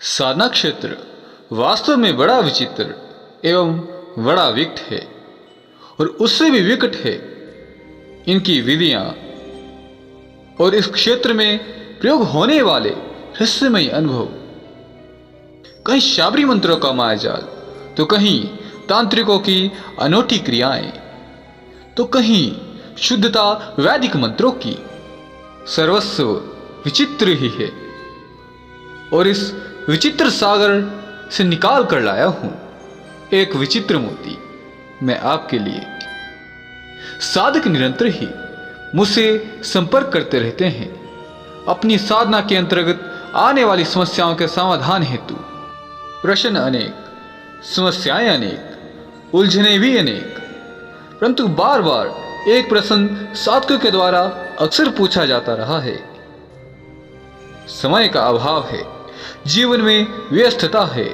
साधना क्षेत्र वास्तव में बड़ा विचित्र एवं बड़ा विकट है और उससे भी विकट है इनकी विधियां और इस क्षेत्र में प्रयोग होने वाले रहस्यमय अनुभव। कहीं शाबरी मंत्रों का मायाजाल, तो कहीं तांत्रिकों की अनोखी क्रियाएं, तो कहीं शुद्धता वैदिक मंत्रों की। सर्वस्व विचित्र ही है और इस विचित्र सागर से निकाल कर लाया हूं एक विचित्र मोती मैं आपके लिए। साधक निरंतर ही मुझसे संपर्क करते रहते हैं अपनी साधना के अंतर्गत आने वाली समस्याओं के समाधान हेतु। प्रश्न अनेक, समस्याएं अनेक, उलझने भी अनेक, परंतु बार बार एक प्रश्न साधकों के द्वारा अक्सर पूछा जाता रहा है। समय का अभाव है, जीवन में व्यस्तता है,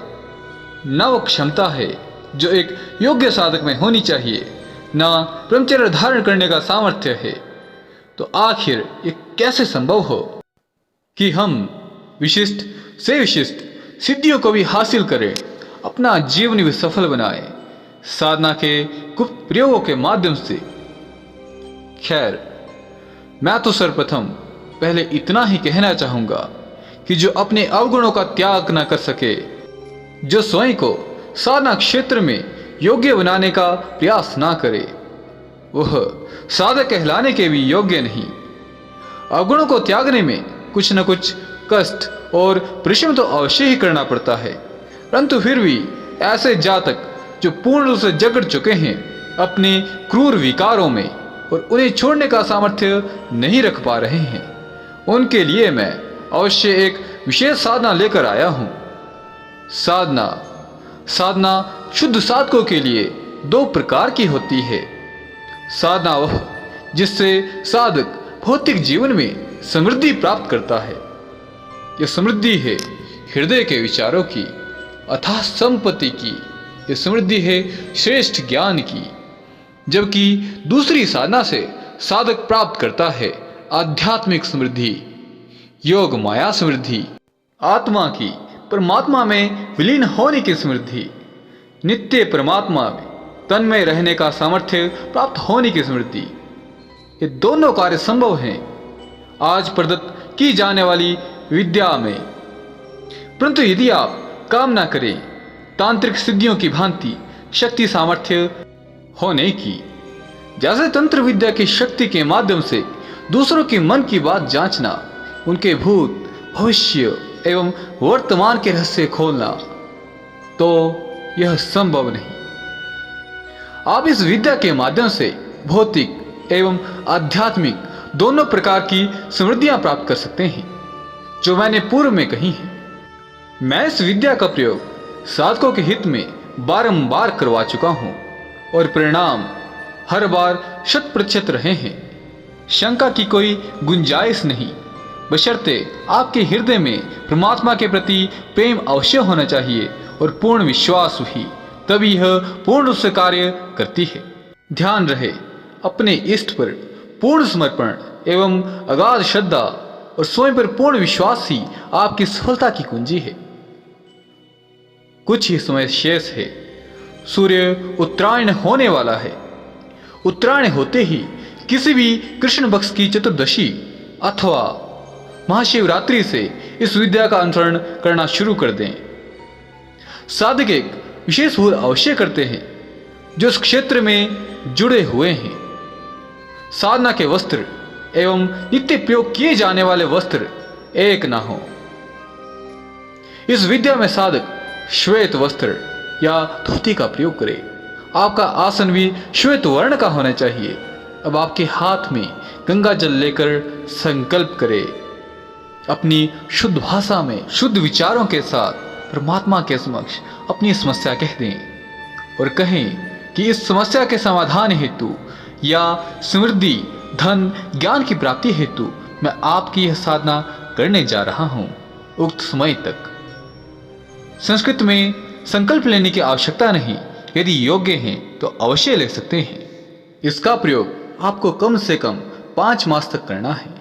न वो क्षमता है जो एक योग्य साधक में होनी चाहिए, न ब्रह्मचर्य धारण करने का सामर्थ्य है। तो आखिर ये कैसे संभव हो कि हम विशिष्ट से विशिष्ट सिद्धियों को भी हासिल करें, अपना जीवन भी सफल बनाएं साधना के गुप्त प्रयोगों के माध्यम से। खैर, मैं तो सर्वप्रथम पहले इतना ही कहना चाहूंगा कि जो अपने अवगुणों का त्याग न कर सके, जो स्वयं को साधना क्षेत्र में योग्य बनाने का प्रयास ना करे, वह साधक कहलाने के भी योग्य नहीं। अवगुणों को त्यागने में कुछ न कुछ कष्ट और परिश्रम तो अवश्य ही करना पड़ता है, परंतु फिर भी ऐसे जातक जो पूर्ण रूप से जकड़ चुके हैं अपने क्रूर विकारों में और उन्हें छोड़ने का सामर्थ्य नहीं रख पा रहे हैं, उनके लिए मैं अवश्य एक विशेष साधना लेकर आया हूं। साधना शुद्ध साधकों के लिए दो प्रकार की होती है। साधना वह जिससे साधक भौतिक जीवन में समृद्धि प्राप्त करता है। यह समृद्धि है हृदय के विचारों की, अथाह संपत्ति की। यह समृद्धि है श्रेष्ठ ज्ञान की। जबकि दूसरी साधना से साधक प्राप्त करता है आध्यात्मिक समृद्धि, योग माया समृद्धि, आत्मा की परमात्मा में विलीन होने की समृद्धि, नित्य परमात्मा में तन्मय रहने का सामर्थ्य प्राप्त होने की समृद्धि। ये दोनों कार्य संभव हैं आज प्रदत्त की जाने वाली विद्या में। परंतु यदि आप काम ना करें तांत्रिक सिद्धियों की भांति शक्ति सामर्थ्य होने की, जैसे तंत्र विद्या की शक्ति के माध्यम से दूसरों के मन की बात जांचना, उनके भूत भविष्य एवं वर्तमान के रहस्य खोलना, तो यह संभव नहीं। आप इस विद्या के माध्यम से भौतिक एवं आध्यात्मिक दोनों प्रकार की समृद्धियां प्राप्त कर सकते हैं जो मैंने पूर्व में कही हैं। मैं इस विद्या का प्रयोग साधकों के हित में बारंबार करवा चुका हूं और परिणाम हर बार 100% रहे हैं। शंका की कोई गुंजाइश नहीं, बशर्ते आपके हृदय में परमात्मा के प्रति प्रेम अवश्य होना चाहिए और पूर्ण विश्वास ही, तभी यह पूर्ण रूप से कार्य करती है। ध्यान रहे, अपने इष्ट पर पूर्ण समर्पण एवं अगाध श्रद्धा और स्वयं पर पूर्ण विश्वास ही आपकी सफलता की कुंजी है। कुछ ही समय शेष है, सूर्य उत्तरायण होने वाला है। उत्तरायण होते ही किसी भी कृष्ण पक्ष की चतुर्दशी अथवा महाशिवरात्रि से इस विद्या का अनुसरण करना शुरू कर दें। साधक एक विशेष भूल अवश्य करते हैं जो इस क्षेत्र में जुड़े हुए हैं। साधना के वस्त्र एवं नित्य प्रयोग किए जाने वाले वस्त्र एक ना हो। इस विद्या में साधक श्वेत वस्त्र या धोती का प्रयोग करे। आपका आसन भी श्वेत वर्ण का होना चाहिए। अब आपके हाथ में गंगा जल लेकर संकल्प करें। अपनी शुद्ध भाषा में शुद्ध विचारों के साथ परमात्मा के समक्ष अपनी समस्या कह दें और कहें कि इस समस्या के समाधान हेतु या समृद्धि धन ज्ञान की प्राप्ति हेतु मैं आपकी यह साधना करने जा रहा हूं उक्त समय तक। संस्कृत में संकल्प लेने की आवश्यकता नहीं, यदि योग्य हैं तो अवश्य ले सकते हैं। इसका प्रयोग आपको कम से कम 5 मास तक करना है।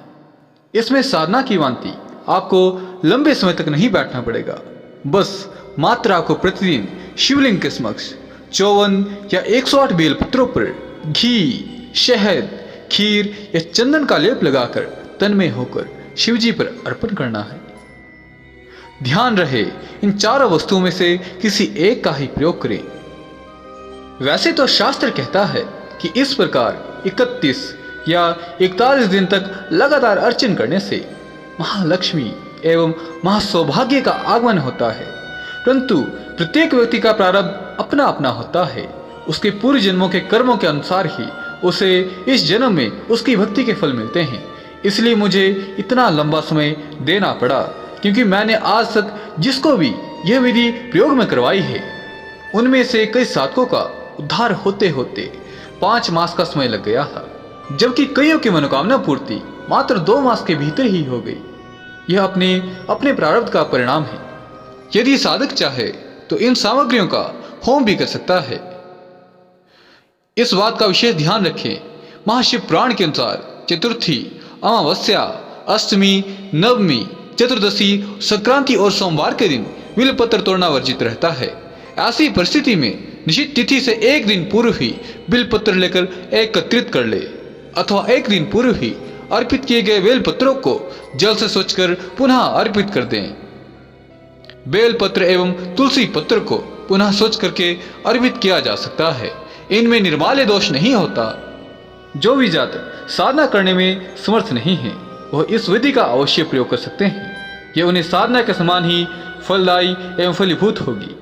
इसमें साधना की भांति आपको लंबे समय तक नहीं बैठना पड़ेगा। बस मात्र आपको प्रतिदिन शिवलिंग के समक्ष 54 या 108 बेलपत्रों पर घी, शहद, खीर या चंदन का लेप लगाकर तन्मय होकर शिवजी पर अर्पण करना है। ध्यान रहे इन चारों वस्तुओं में से किसी एक का ही प्रयोग करें। वैसे तो शास्त्र कहता है कि इस प्रकार 31 या 41 दिन तक लगातार अर्चन करने से महालक्ष्मी एवं महासौभाग्य का आगमन होता है, परंतु प्रत्येक व्यक्ति का प्रारब्ध अपना अपना होता है। उसके पूर्व जन्मों के कर्मों के अनुसार ही उसे इस जन्म में उसकी भक्ति के फल मिलते हैं। इसलिए मुझे इतना लंबा समय देना पड़ा, क्योंकि मैंने आज तक जिसको भी यह विधि प्रयोग में करवाई है उनमें से कई साधकों का उद्धार होते होते 5 मास का समय लग गया था, जबकि कईयों की मनोकामना पूर्ति मात्र 2 मास के भीतर ही हो गई। यह अपने अपने प्रारब्ध का परिणाम है। यदि साधक चाहे तो इन सामग्रियों का होम भी कर सकता है। इस बात का विशेष ध्यान रखें, महाशिव पुराण के अनुसार चतुर्थी, अमावस्या, अष्टमी, नवमी, चतुर्दशी, संक्रांति और सोमवार के दिन बिलपत्र तोड़ना वर्जित रहता है। ऐसी परिस्थिति में निश्चित तिथि से एक दिन पूर्व ही बिलपत्र लेकर एकत्रित कर ले, अथवा एक दिन पूर्व ही अर्पित किए गए बेलपत्रों को जल से स्वच्छ कर पुनः अर्पित कर दें। बेलपत्र एवं तुलसी पत्र को पुनः स्वच्छ करके अर्पित किया जा सकता है। इनमें निर्माल्य दोष नहीं होता। जो भी जातक साधना करने में समर्थ नहीं है वह इस विधि का अवश्य प्रयोग कर सकते हैं। यह उन्हें साधना के समान ही फलदायी एवं फलीभूत होगी।